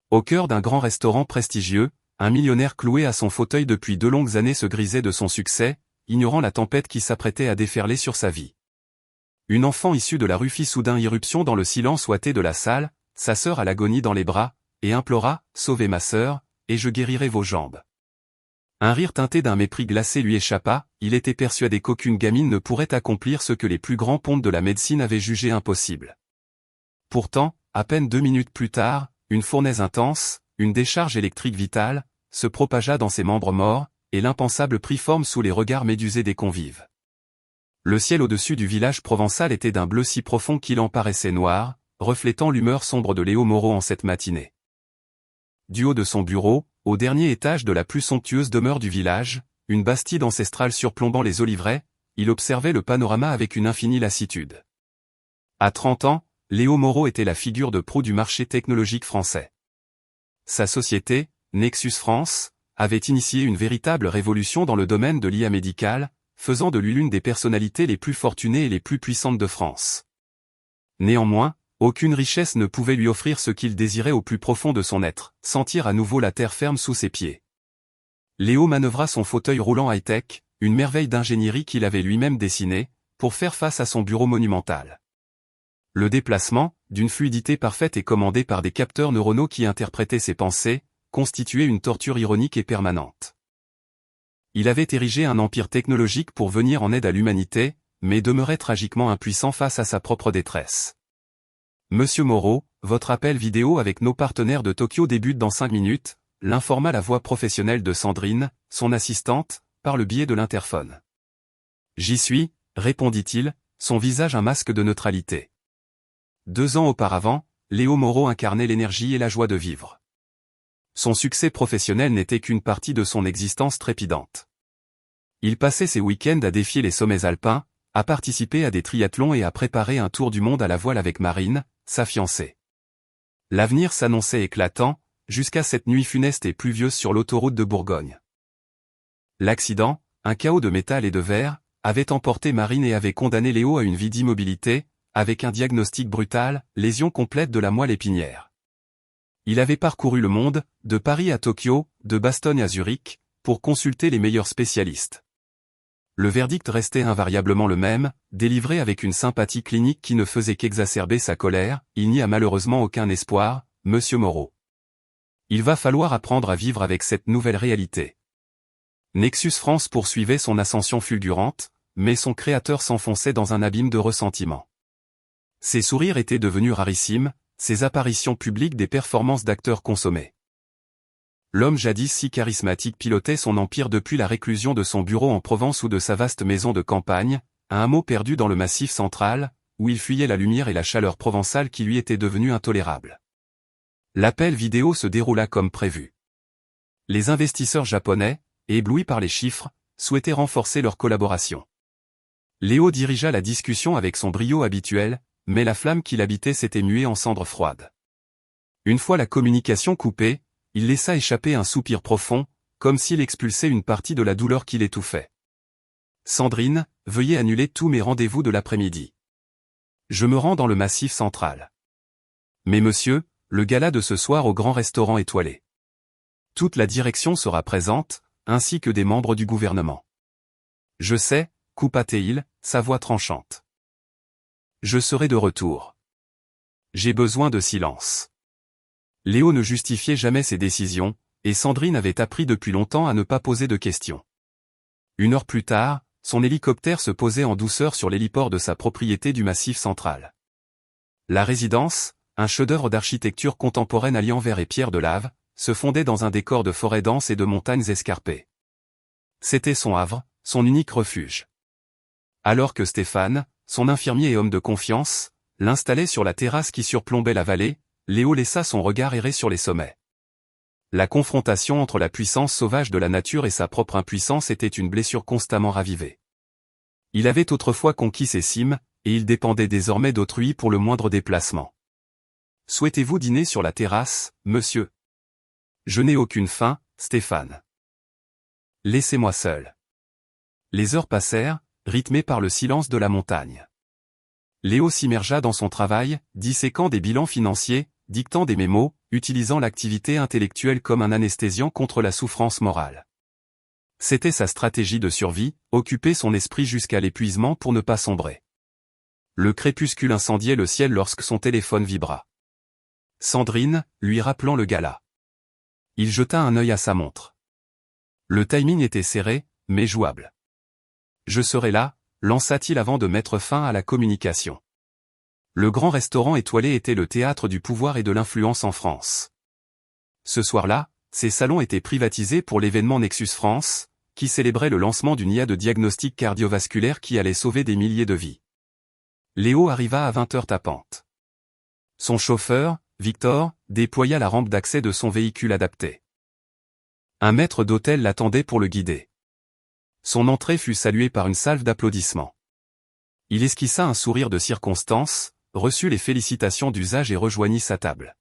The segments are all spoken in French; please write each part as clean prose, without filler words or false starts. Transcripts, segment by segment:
Au cœur d'un grand restaurant prestigieux, un millionnaire cloué à son fauteuil depuis 2 longues années se grisait de son succès, ignorant la tempête qui s'apprêtait à déferler sur sa vie. Une enfant issue de la rue fit soudain irruption dans le silence ouaté de la salle, sa sœur à l'agonie dans les bras, et implora « Sauvez ma sœur, et je guérirai vos jambes ». Un rire teinté d'un mépris glacé lui échappa, il était persuadé qu'aucune gamine ne pourrait accomplir ce que les plus grands pontes de la médecine avaient jugé impossible. Pourtant, à peine 2 minutes plus tard, une fournaise intense, une décharge électrique vitale, se propagea dans ses membres morts, et l'impensable prit forme sous les regards médusés des convives. Le ciel au-dessus du village provençal était d'un bleu si profond qu'il en paraissait noir, reflétant l'humeur sombre de Léo Moreau en cette matinée. Du haut de son bureau, au dernier étage de la plus somptueuse demeure du village, une bastide ancestrale surplombant les oliveraies, il observait le panorama avec une infinie lassitude. À 30 ans, Léo Moreau était la figure de proue du marché technologique français. Sa société, Nexus France, avait initié une véritable révolution dans le domaine de l'IA médicale, faisant de lui l'une des personnalités les plus fortunées et les plus puissantes de France. Néanmoins, aucune richesse ne pouvait lui offrir ce qu'il désirait au plus profond de son être, sentir à nouveau la terre ferme sous ses pieds. Léo manœuvra son fauteuil roulant high-tech, une merveille d'ingénierie qu'il avait lui-même dessinée, pour faire face à son bureau monumental. Le déplacement, d'une fluidité parfaite et commandé par des capteurs neuronaux qui interprétaient ses pensées, constituait une torture ironique et permanente. Il avait érigé un empire technologique pour venir en aide à l'humanité, mais demeurait tragiquement impuissant face à sa propre détresse. Monsieur Moreau, votre appel vidéo avec nos partenaires de Tokyo débute dans 5 minutes, l'informa la voix professionnelle de Sandrine, son assistante, par le biais de l'interphone. J'y suis, répondit-il, son visage un masque de neutralité. 2 ans auparavant, Léo Moreau incarnait l'énergie et la joie de vivre. Son succès professionnel n'était qu'une partie de son existence trépidante. Il passait ses week-ends à défier les sommets alpins, à participer à des triathlons et à préparer un tour du monde à la voile avec Marine, sa fiancée. L'avenir s'annonçait éclatant, jusqu'à cette nuit funeste et pluvieuse sur l'autoroute de Bourgogne. L'accident, un chaos de métal et de verre, avait emporté Marine et avait condamné Léo à une vie d'immobilité, avec un diagnostic brutal, lésion complète de la moelle épinière. Il avait parcouru le monde, de Paris à Tokyo, de Bastogne à Zurich, pour consulter les meilleurs spécialistes. Le verdict restait invariablement le même, délivré avec une sympathie clinique qui ne faisait qu'exacerber sa colère, il n'y a malheureusement aucun espoir, monsieur Moreau. Il va falloir apprendre à vivre avec cette nouvelle réalité. Nexus France poursuivait son ascension fulgurante, mais son créateur s'enfonçait dans un abîme de ressentiment. Ses sourires étaient devenus rarissimes, ses apparitions publiques des performances d'acteurs consommées. L'homme jadis si charismatique pilotait son empire depuis la réclusion de son bureau en Provence ou de sa vaste maison de campagne, à un hameau perdu dans le Massif central, où il fuyait la lumière et la chaleur provençale qui lui étaient devenues intolérables. L'appel vidéo se déroula comme prévu. Les investisseurs japonais, éblouis par les chiffres, souhaitaient renforcer leur collaboration. Léo dirigea la discussion avec son brio habituel, mais la flamme qui l'habitait s'était muée en cendres froides. Une fois la communication coupée, il laissa échapper un soupir profond, comme s'il expulsait une partie de la douleur qui l'étouffait. Sandrine, veuillez annuler tous mes rendez-vous de l'après-midi. Je me rends dans le Massif central. Mais monsieur, le gala de ce soir au grand restaurant étoilé. Toute la direction sera présente, ainsi que des membres du gouvernement. Je sais, coupa-t-il, sa voix tranchante. Je serai de retour. J'ai besoin de silence. Léo ne justifiait jamais ses décisions, et Sandrine avait appris depuis longtemps à ne pas poser de questions. 1 heure plus tard, son hélicoptère se posait en douceur sur l'héliport de sa propriété du Massif central. La résidence, un chef-d'œuvre d'architecture contemporaine alliant verre et pierre de lave, se fondait dans un décor de forêts denses et de montagnes escarpées. C'était son havre, son unique refuge. Alors que Stéphane, son infirmier et homme de confiance, l'installait sur la terrasse qui surplombait la vallée, Léo laissa son regard errer sur les sommets. La confrontation entre la puissance sauvage de la nature et sa propre impuissance était une blessure constamment ravivée. Il avait autrefois conquis ses cimes, et il dépendait désormais d'autrui pour le moindre déplacement. « Souhaitez-vous dîner sur la terrasse, monsieur ? » « Je n'ai aucune faim, Stéphane. » « Laissez-moi seul. » Les heures passèrent, rythmées par le silence de la montagne. Léo s'immergea dans son travail, disséquant des bilans financiers, dictant des mémos, utilisant l'activité intellectuelle comme un anesthésiant contre la souffrance morale. C'était sa stratégie de survie, occuper son esprit jusqu'à l'épuisement pour ne pas sombrer. Le crépuscule incendiait le ciel lorsque son téléphone vibra. Sandrine, lui rappelant le gala. Il jeta un œil à sa montre. Le timing était serré, mais jouable. Je serai là, lança-t-il avant de mettre fin à la communication. Le grand restaurant étoilé était le théâtre du pouvoir et de l'influence en France. Ce soir-là, ces salons étaient privatisés pour l'événement Nexus France, qui célébrait le lancement d'une IA de diagnostic cardiovasculaire qui allait sauver des milliers de vies. Léo arriva à 20h tapante. Son chauffeur, Victor, déploya la rampe d'accès de son véhicule adapté. Un maître d'hôtel l'attendait pour le guider. Son entrée fut saluée par une salve d'applaudissements. Il esquissa un sourire de circonstance, reçut les félicitations d'usage et rejoignit sa table.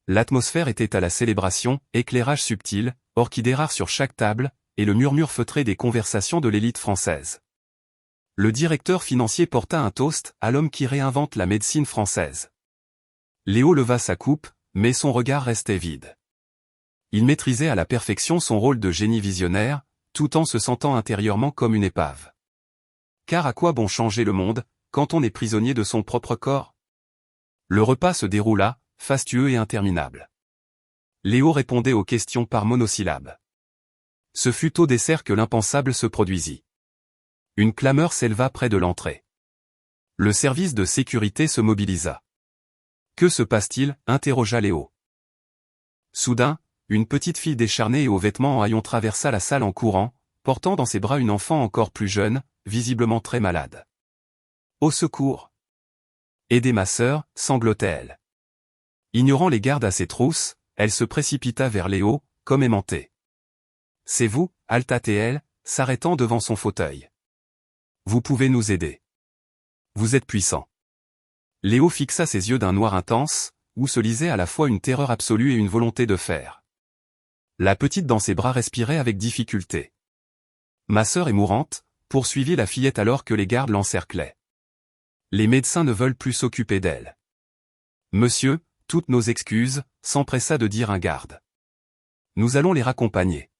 L'atmosphère était à la célébration, éclairage subtil, orchidées rares sur chaque table, et le murmure feutré des conversations de l'élite française. Le directeur financier porta un toast à l'homme qui réinvente la médecine française. Léo leva sa coupe, mais son regard restait vide. Il maîtrisait à la perfection son rôle de génie visionnaire, tout en se sentant intérieurement comme une épave. Car à quoi bon changer le monde, quand on est prisonnier de son propre corps? Le repas se déroula, fastueux et interminable. Léo répondait aux questions par monosyllabes. Ce fut au dessert que l'impensable se produisit. Une clameur s'éleva près de l'entrée. Le service de sécurité se mobilisa. Que se passe-t-il? Interrogea Léo. Soudain, une petite fille décharnée et aux vêtements en haillons traversa la salle en courant, portant dans ses bras une enfant encore plus jeune, visiblement très malade. Au secours! Aidez ma sœur, sanglotait-elle. Ignorant les gardes à ses trousses, elle se précipita vers Léo, comme aimantée. C'est vous, halta-t-elle, s'arrêtant devant son fauteuil. Vous pouvez nous aider. Vous êtes puissant. Léo fixa ses yeux d'un noir intense, où se lisait à la fois une terreur absolue et une volonté de faire. La petite dans ses bras respirait avec difficulté. Ma sœur est mourante, poursuivit la fillette alors que les gardes l'encerclaient. Les médecins ne veulent plus s'occuper d'elle. Monsieur, toutes nos excuses, s'empressa de dire un garde. Nous allons les raccompagner.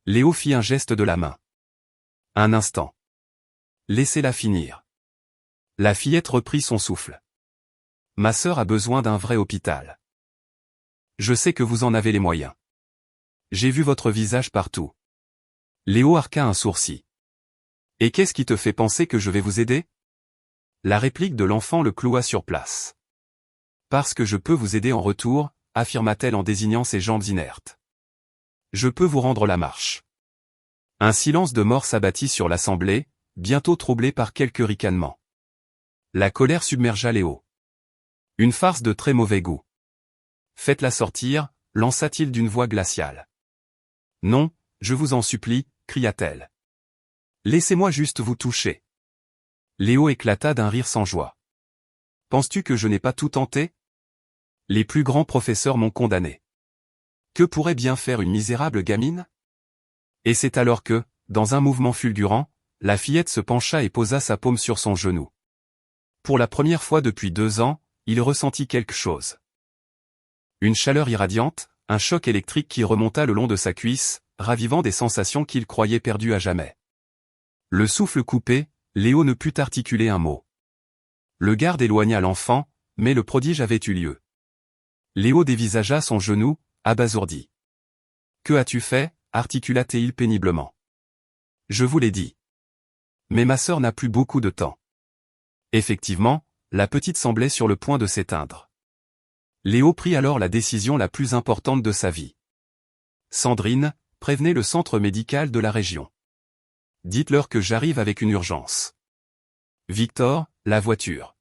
Léo fit un geste de la main. Un instant. Laissez-la finir. La fillette reprit son souffle. Ma sœur a besoin d'un vrai hôpital. Je sais que vous en avez les moyens. J'ai vu votre visage partout. Léo arqua un sourcil. Et qu'est-ce qui te fait penser que je vais vous aider? La réplique de l'enfant le cloua sur place. Parce que je peux vous aider en retour, affirma-t-elle en désignant ses jambes inertes. Je peux vous rendre la marche. Un silence de mort s'abattit sur l'assemblée, bientôt troublé par quelques ricanements. La colère submergea Léo. Une farce de très mauvais goût. Faites-la sortir, lança-t-il d'une voix glaciale. Non, je vous en supplie, cria-t-elle. Laissez-moi juste vous toucher. Léo éclata d'un rire sans joie. Penses-tu que je n'ai pas tout tenté? Les plus grands professeurs m'ont condamné. Que pourrait bien faire une misérable gamine? Et c'est alors que, dans un mouvement fulgurant, la fillette se pencha et posa sa paume sur son genou. Pour la première fois depuis 2 ans, il ressentit quelque chose. Une chaleur irradiante, un choc électrique qui remonta le long de sa cuisse, ravivant des sensations qu'il croyait perdues à jamais. Le souffle coupé, Léo ne put articuler un mot. Le garde éloigna l'enfant, mais le prodige avait eu lieu. Léo dévisagea son genou, abasourdi. Que as-tu fait? Articula-t-il péniblement. Je vous l'ai dit. Mais ma sœur n'a plus beaucoup de temps. Effectivement, la petite semblait sur le point de s'éteindre. Léo prit alors la décision la plus importante de sa vie. Sandrine, prévenez le centre médical de la région. Dites-leur que j'arrive avec une urgence. Victor, la voiture.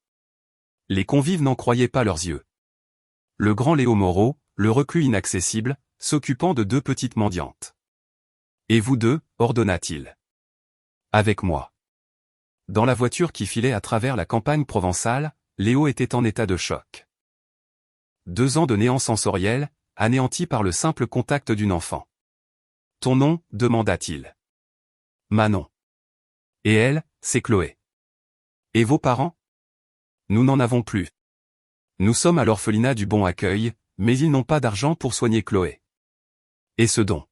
Les convives n'en croyaient pas leurs yeux. Le grand Léo Moreau, le reclus inaccessible, s'occupant de 2 petites mendiantes. Et vous deux, ordonna-t-il. Avec moi. Dans la voiture qui filait à travers la campagne provençale, Léo était en état de choc. 2 ans de néant sensoriel, anéanti par le simple contact d'une enfant. Ton nom, demanda-t-il. Manon. Et elle, c'est Chloé. Et vos parents? Nous n'en avons plus. Nous sommes à l'orphelinat du Bon Accueil, mais ils n'ont pas d'argent pour soigner Chloé. Et ce don.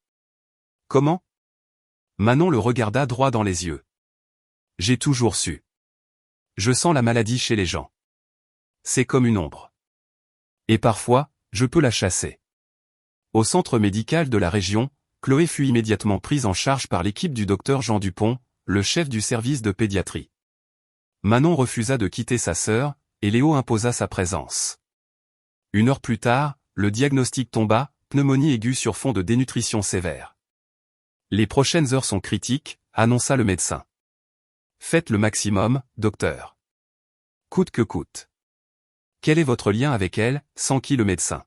Comment? Manon le regarda droit dans les yeux. J'ai toujours su. Je sens la maladie chez les gens. C'est comme une ombre. Et parfois, je peux la chasser. Au centre médical de la région, Chloé fut immédiatement prise en charge par l'équipe du docteur Jean Dupont, le chef du service de pédiatrie. Manon refusa de quitter sa sœur, et Léo imposa sa présence. 1 heure plus tard, le diagnostic tomba, pneumonie aiguë sur fond de dénutrition sévère. Les prochaines heures sont critiques, annonça le médecin. Faites le maximum, docteur. Coûte que coûte. Quel est votre lien avec elle, s'enquit le médecin.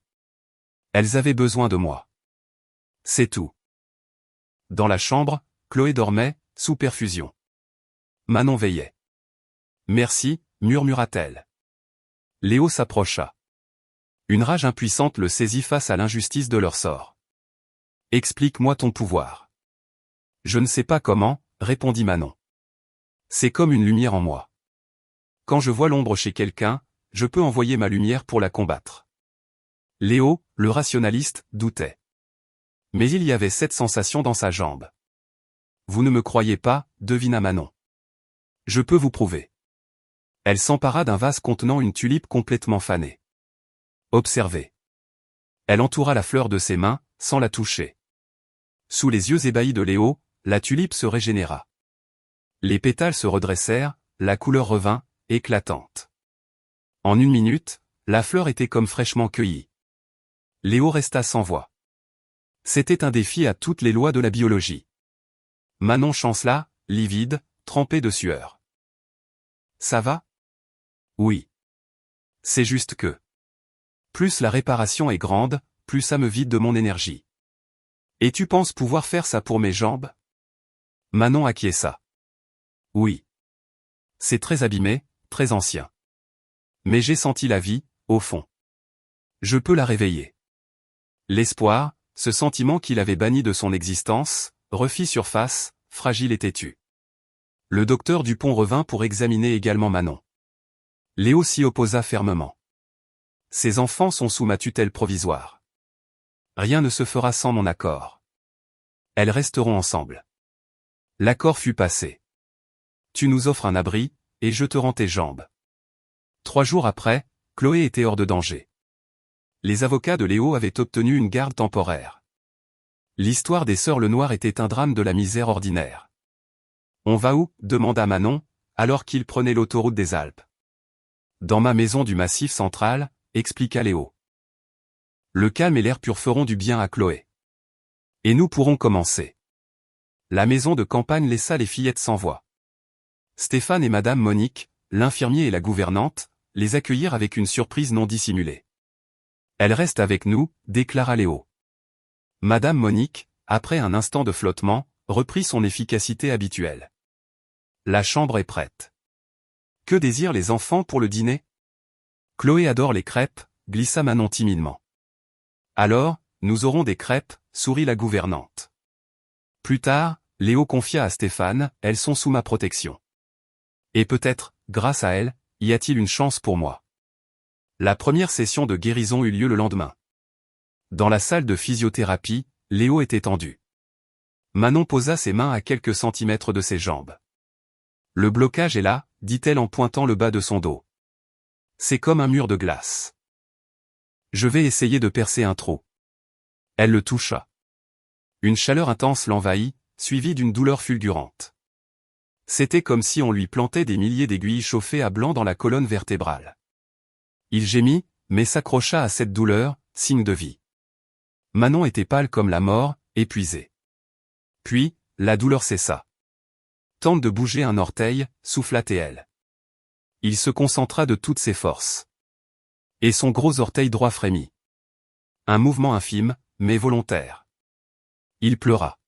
Elles avaient besoin de moi. C'est tout. Dans la chambre, Chloé dormait, sous perfusion. Manon veillait. Merci, murmura-t-elle. Léo s'approcha. Une rage impuissante le saisit face à l'injustice de leur sort. Explique-moi ton pouvoir. Je ne sais pas comment, répondit Manon. C'est comme une lumière en moi. Quand je vois l'ombre chez quelqu'un, je peux envoyer ma lumière pour la combattre. Léo, le rationaliste, doutait. Mais il y avait cette sensation dans sa jambe. Vous ne me croyez pas, devina Manon. Je peux vous prouver. Elle s'empara d'un vase contenant une tulipe complètement fanée. Observez. Elle entoura la fleur de ses mains, sans la toucher. Sous les yeux ébahis de Léo, la tulipe se régénéra. Les pétales se redressèrent, la couleur revint, éclatante. En 1 minute, la fleur était comme fraîchement cueillie. Léo resta sans voix. C'était un défi à toutes les lois de la biologie. Manon chancela, livide, trempée de sueur. Ça va? Oui. C'est juste que. Plus la réparation est grande, plus ça me vide de mon énergie. Et tu penses pouvoir faire ça pour mes jambes? Manon acquiesça. Oui. C'est très abîmé, très ancien. Mais j'ai senti la vie, au fond. Je peux la réveiller. L'espoir, ce sentiment qu'il avait banni de son existence, refit surface, fragile et têtu. Le docteur Dupont revint pour examiner également Manon. Léo s'y opposa fermement. Ces enfants sont sous ma tutelle provisoire. Rien ne se fera sans mon accord. Elles resteront ensemble. L'accord fut passé. Tu nous offres un abri, et je te rends tes jambes. 3 jours après, Chloé était hors de danger. Les avocats de Léo avaient obtenu une garde temporaire. L'histoire des sœurs Lenoir était un drame de la misère ordinaire. On va où? Demanda Manon, alors qu'il prenait l'autoroute des Alpes. Dans ma maison du Massif central, expliqua Léo. Le calme et l'air pur feront du bien à Chloé. Et nous pourrons commencer. La maison de campagne laissa les fillettes sans voix. Stéphane et Madame Monique, l'infirmier et la gouvernante, les accueillirent avec une surprise non dissimulée. Elle reste avec nous, déclara Léo. Madame Monique, après un instant de flottement, reprit son efficacité habituelle. La chambre est prête. Que désirent les enfants pour le dîner? Chloé adore les crêpes, glissa Manon timidement. Alors, nous aurons des crêpes, sourit la gouvernante. Plus tard, Léo confia à Stéphane, elles sont sous ma protection. Et peut-être, grâce à elles, y a-t-il une chance pour moi. La première session de guérison eut lieu le lendemain. Dans la salle de physiothérapie, Léo était tendu. Manon posa ses mains à quelques centimètres de ses jambes. Le blocage est là, dit-elle en pointant le bas de son dos. C'est comme un mur de glace. Je vais essayer de percer un trou. Elle le toucha. Une chaleur intense l'envahit, suivie d'une douleur fulgurante. C'était comme si on lui plantait des milliers d'aiguilles chauffées à blanc dans la colonne vertébrale. Il gémit, mais s'accrocha à cette douleur, signe de vie. Manon était pâle comme la mort, épuisée. Puis, la douleur cessa. Tente de bouger un orteil, souffla-t-elle. Il se concentra de toutes ses forces. Et son gros orteil droit frémit. Un mouvement infime, mais volontaire. Il pleura.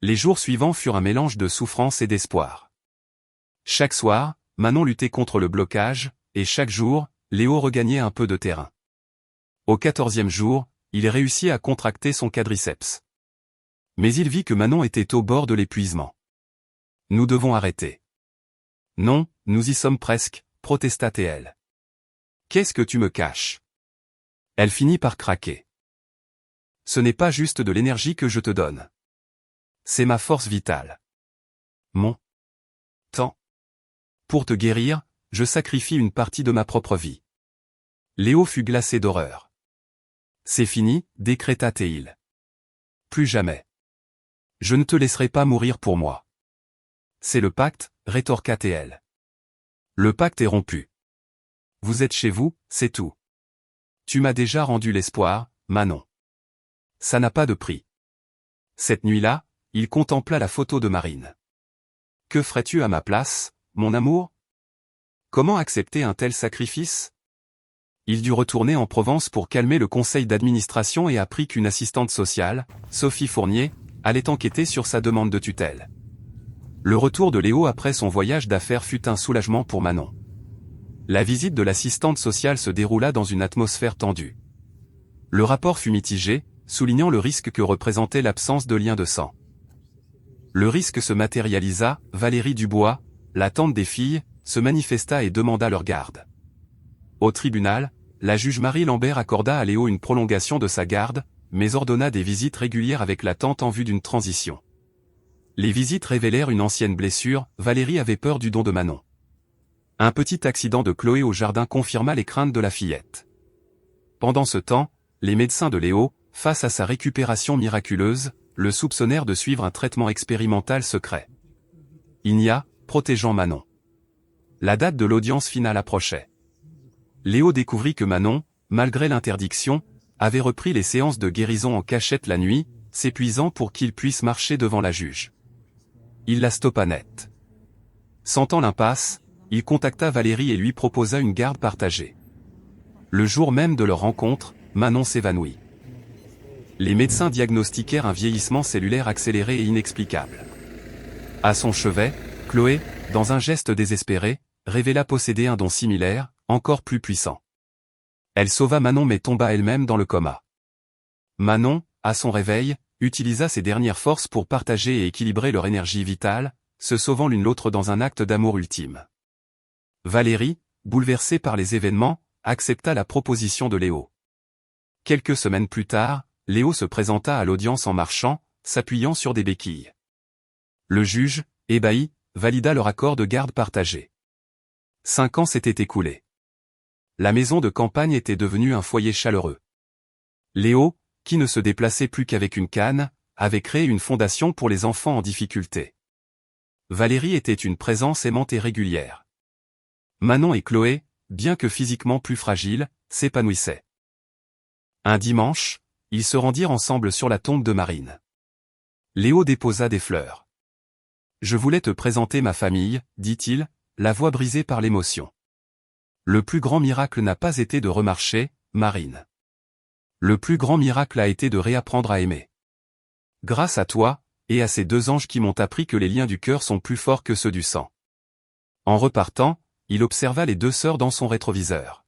Les jours suivants furent un mélange de souffrance et d'espoir. Chaque soir, Manon luttait contre le blocage, et chaque jour, Léo regagnait un peu de terrain. Au 14e jour, il réussit à contracter son quadriceps. Mais il vit que Manon était au bord de l'épuisement. Nous devons arrêter. Non, nous y sommes presque, protesta-t-elle. Qu'est-ce que tu me caches? Elle finit par craquer. Ce n'est pas juste de l'énergie que je te donne. C'est ma force vitale. Mon temps. Pour te guérir, je sacrifie une partie de ma propre vie. Léo fut glacé d'horreur. C'est fini, décréta Théil. Plus jamais. Je ne te laisserai pas mourir pour moi. C'est le pacte, rétorqua Théel. Le pacte est rompu. Vous êtes chez vous, c'est tout. Tu m'as déjà rendu l'espoir, Manon. Ça n'a pas de prix. Cette nuit-là, il contempla la photo de Marine. Que ferais-tu à ma place, mon amour? Comment accepter un tel sacrifice? Il dut retourner en Provence pour calmer le conseil d'administration et apprit qu'une assistante sociale, Sophie Fournier, allait enquêter sur sa demande de tutelle. Le retour de Léo après son voyage d'affaires fut un soulagement pour Manon. La visite de l'assistante sociale se déroula dans une atmosphère tendue. Le rapport fut mitigé, soulignant le risque que représentait l'absence de lien de sang. Le risque se matérialisa, Valérie Dubois, la tante des filles, se manifesta et demanda leur garde. Au tribunal, la juge Marie Lambert accorda à Léo une prolongation de sa garde, mais ordonna des visites régulières avec la tante en vue d'une transition. Les visites révélèrent une ancienne blessure, Valérie avait peur du don de Manon. Un petit accident de Chloé au jardin confirma les craintes de la fillette. Pendant ce temps, les médecins de Léo, face à sa récupération miraculeuse, le soupçonnèrent de suivre un traitement expérimental secret. Igna, protégeant Manon. La date de l'audience finale approchait. Léo découvrit que Manon, malgré l'interdiction, avait repris les séances de guérison en cachette la nuit, s'épuisant pour qu'il puisse marcher devant la juge. Il la stoppa net. Sentant l'impasse, il contacta Valérie et lui proposa une garde partagée. Le jour même de leur rencontre, Manon s'évanouit. Les médecins diagnostiquèrent un vieillissement cellulaire accéléré et inexplicable. À son chevet, Chloé, dans un geste désespéré, révéla posséder un don similaire, encore plus puissant. Elle sauva Manon mais tomba elle-même dans le coma. Manon, à son réveil, utilisa ses dernières forces pour partager et équilibrer leur énergie vitale, se sauvant l'une l'autre dans un acte d'amour ultime. Valérie, bouleversée par les événements, accepta la proposition de Léo. Quelques semaines plus tard, Léo se présenta à l'audience en marchant, s'appuyant sur des béquilles. Le juge, ébahi, valida leur accord de garde partagée. 5 ans s'étaient écoulés. La maison de campagne était devenue un foyer chaleureux. Léo, qui ne se déplaçait plus qu'avec une canne, avait créé une fondation pour les enfants en difficulté. Valérie était une présence aimante et régulière. Manon et Chloé, bien que physiquement plus fragiles, s'épanouissaient. Un dimanche, ils se rendirent ensemble sur la tombe de Marine. Léo déposa des fleurs. « Je voulais te présenter ma famille, dit-il, la voix brisée par l'émotion. Le plus grand miracle n'a pas été de remarcher, Marine. Le plus grand miracle a été de réapprendre à aimer. Grâce à toi, et à ces 2 anges qui m'ont appris que les liens du cœur sont plus forts que ceux du sang. » En repartant, il observa les 2 sœurs dans son rétroviseur.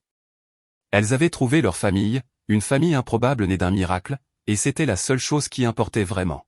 Elles avaient trouvé leur famille, une famille improbable née d'un miracle, et c'était la seule chose qui importait vraiment.